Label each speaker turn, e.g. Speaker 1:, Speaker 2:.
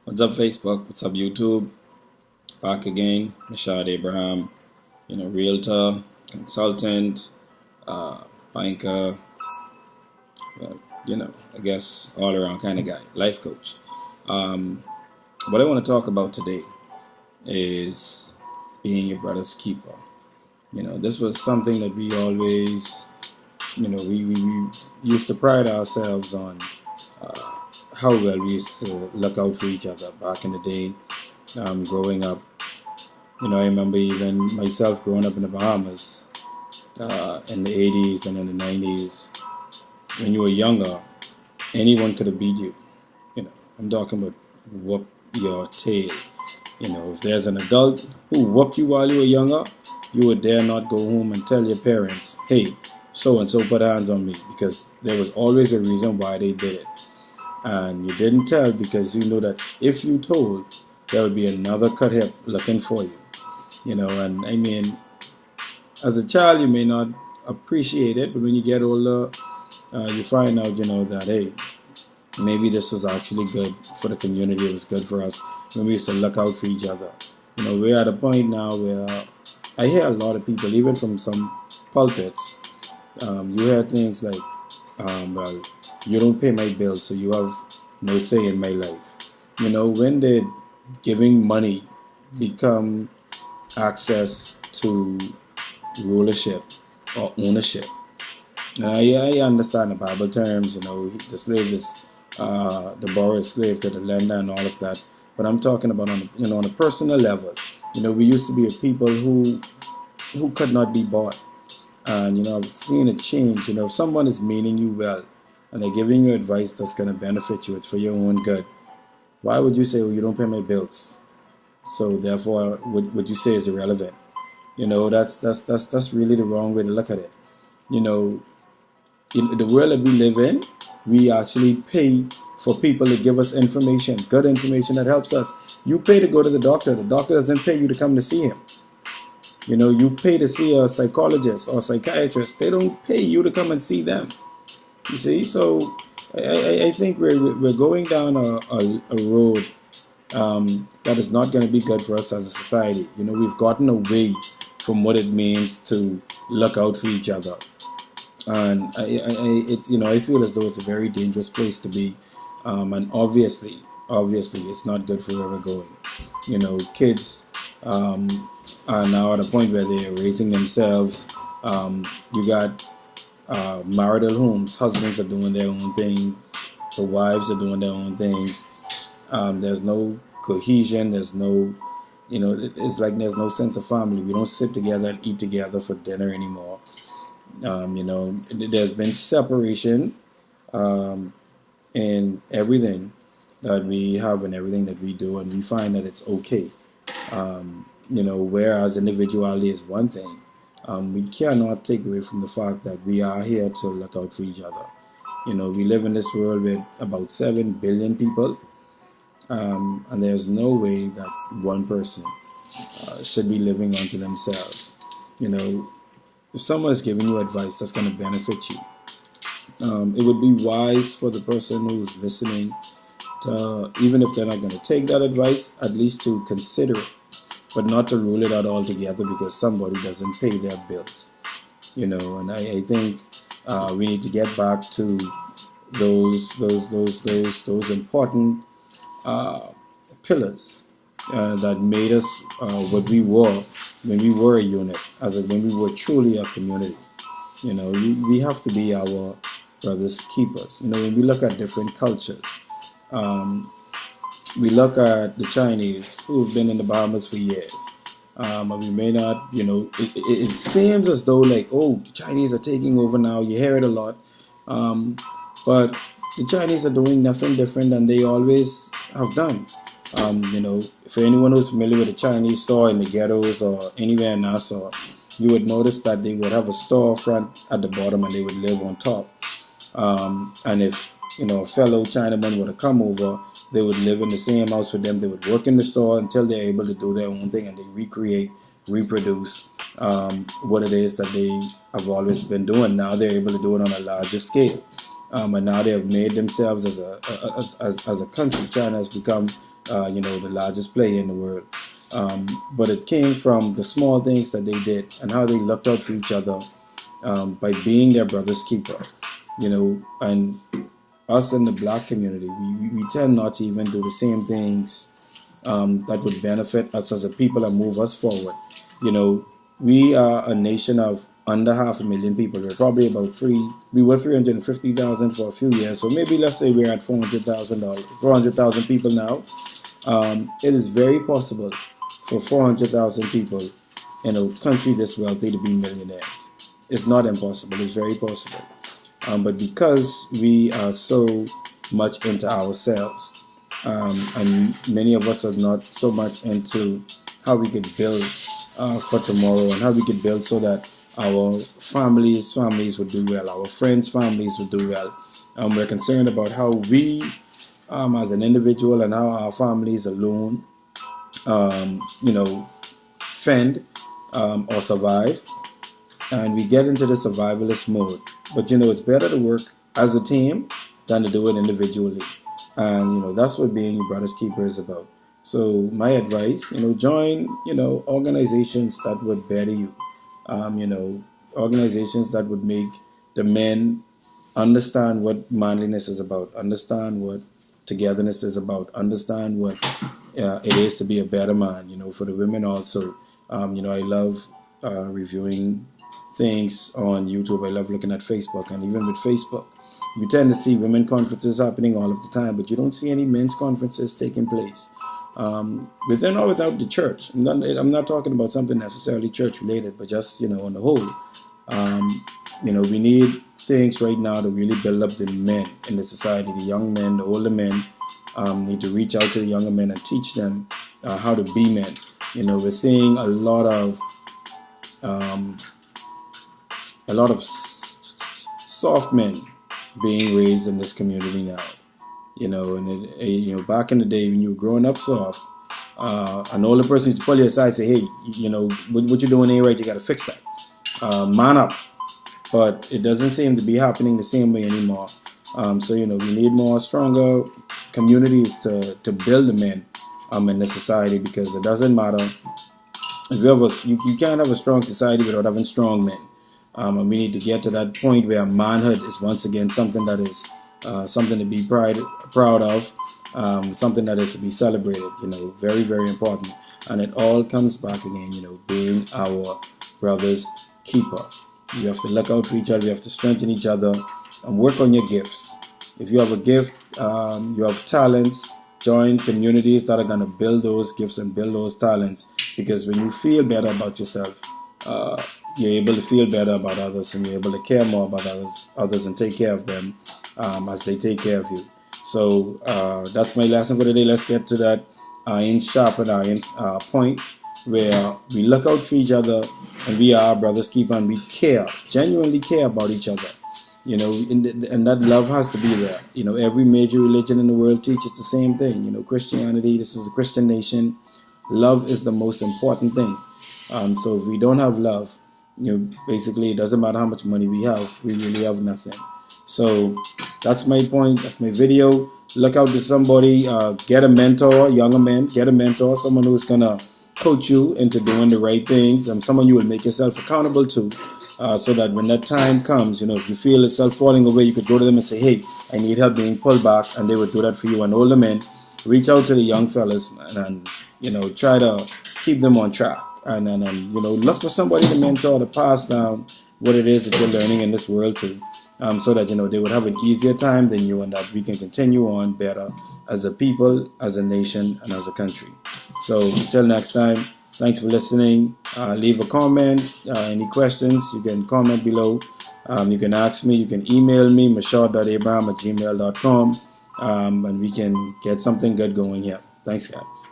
Speaker 1: What's up, Facebook? What's up, YouTube? Back again, Michaud Abraham, realtor, consultant, uh, banker, I guess all around kind of guy, life coach. Um, what I want to talk about today is being your brother's keeper. This was something that we always, we used to pride ourselves on how well we used to look out for each other back in the day, growing up. I remember even myself growing up in the Bahamas in the 80s and in the 90s. When you were younger, anyone could have beat you. I'm talking about whoop your tail. If there's an adult who whooped you while you were younger, you would dare not go home and tell your parents, hey, so and so put hands on me, because there was always a reason why they did it. And you didn't tell because you knew that if you told, there would be another cut hip looking for you. And I mean, as a child, you may not appreciate it, but when you get older, you find out, that, hey, maybe this was actually good for the community. It was good for us when we used to look out for each other. We're at a point now where I hear a lot of people, even from some pulpits, you hear things like, well, you don't pay my bills, so you have no say in my life. When did giving money become access to rulership or ownership? Now, I understand the Bible terms, the slave is the borrower is slave to the lender and all of that. But I'm talking about on a personal level. We used to be a people who could not be bought. And, I've seen a change. If someone is meaning you well and they're giving you advice that's going to benefit you, it's for your own good, why would you say, well, you don't pay my bills, so therefore what you say is irrelevant? That's really the wrong way to look at it. In the world that we live in, we actually pay for people to give us information, good information that helps us. You pay to go to the doctor. The doctor doesn't pay you to come to see him. You pay to see a psychologist or psychiatrist. They don't pay you to come and see them. You see, so I think we're going down a road that is not going to be good for us as a society. We've gotten away from what it means to look out for each other, and I feel as though it's a very dangerous place to be, and obviously it's not good for where we're going. Kids are now at a point where they're raising themselves. You got marital homes, husbands are doing their own things, the wives are doing their own things. There's no cohesion, there's no, it's like there's no sense of family. We don't sit together and eat together for dinner anymore. There's been separation in everything that we have and everything that we do, and we find that it's okay. Whereas individuality is one thing, we cannot take away from the fact that we are here to look out for each other. We live in this world with about 7 billion people, and there's no way that one person should be living onto themselves. If someone is giving you advice that's going to benefit you, it would be wise for the person who's listening to, even if they're not going to take that advice, at least to consider it, but not to rule it out altogether because somebody doesn't pay their bills. And I think we need to get back to those important pillars that made us what we were when we were a unit, when we were truly a community. We have to be our brothers' keepers. When we look at different cultures, we look at the Chinese who've been in the Bahamas for years. And we may not, it seems as though like, oh, the Chinese are taking over now. You hear it a lot. But the Chinese are doing nothing different than they always have done. For anyone who's familiar with a Chinese store in the ghettos or anywhere in Nassau, you would notice that they would have a storefront at the bottom and they would live on top. And if a fellow Chinaman were to come over, they would live in the same house with them. They would work in the store until they're able to do their own thing, and they reproduce what it is that they have always been doing. Now they're able to do it on a larger scale, and now they have made themselves as a country. China has become the largest player in the world. But it came from the small things that they did and how they looked out for each other by being their brother's keeper. And us in the black community, we tend not to even do the same things that would benefit us as a people and move us forward. We are a nation of under 500,000 people. We're probably we were 350,000 for a few years, so maybe let's say we're at 400,000 people now. It is very possible for 400,000 people in a country this wealthy to be millionaires. It's not impossible, it's very possible. But because we are so much into ourselves, and many of us are not so much into how we could build for tomorrow and how we could build so that our families would do well, our friends' families would do well. We're concerned about how we, as an individual, and how our families alone, fend or survive. And we get into the survivalist mode. But it's better to work as a team than to do it individually. And that's what being your brother's keeper is about. So my advice, join, organizations that would better you. Organizations that would make the men understand what manliness is about, understand what togetherness is about, understand what it is to be a better man. For the women also, I love reviewing things on YouTube. I love looking at Facebook, and even with Facebook, you tend to see women conferences happening all of the time, but you don't see any men's conferences taking place. Within or without the church. I'm not talking about something necessarily church related, but just on the whole, we need things right now to really build up the men in the society, the young men, the older men. Need to reach out to the younger men and teach them how to be men. We're seeing a lot of soft men being raised in this community now. And back in the day when you were growing up soft, an older person used to pull you aside and say, hey, what you're doing ain't right, you got to fix that. Man up. But it doesn't seem to be happening the same way anymore. So we need more stronger communities to build the men in the society, because it doesn't matter. If you can't have a strong society without having strong men. And we need to get to that point where manhood is once again something that is something to be proud of, something that is to be celebrated. Very, very important. And it all comes back again, being our brother's keeper. You have to look out for each other. You have to strengthen each other and work on your gifts. If you have a gift, you have talents, join communities that are going to build those gifts and build those talents. Because when you feel better about yourself, you're able to feel better about others, and you're able to care more about others and take care of them as they take care of you. So that's my lesson for today. Let's get to that iron sharpen iron point where we look out for each other and we are our brother's keeper, and we genuinely care about each other. And that love has to be there. Every major religion in the world teaches the same thing. Christianity, this is a Christian nation. Love is the most important thing. So if we don't have love, basically it doesn't matter how much money we have, we really have nothing. So that's my point. That's my video. Look out to somebody, get a mentor, younger men, get a mentor, someone who's gonna coach you into doing the right things, someone you will make yourself accountable to, so that when that time comes, if you feel yourself falling away, you could go to them and say, hey, I need help being pulled back, and they would do that for you. And older men, reach out to the young fellas and try to keep them on track, and look for somebody to mentor, to pass down what it is that you're learning in this world to, so that they would have an easier time than you, and that we can continue on better as a people, as a nation, and as a country. So until next time, thanks for listening. Leave a comment. Any questions, you can comment below. You can ask me. You can email me, michaud.abraham@gmail.com, and we can get something good going here. Thanks, guys.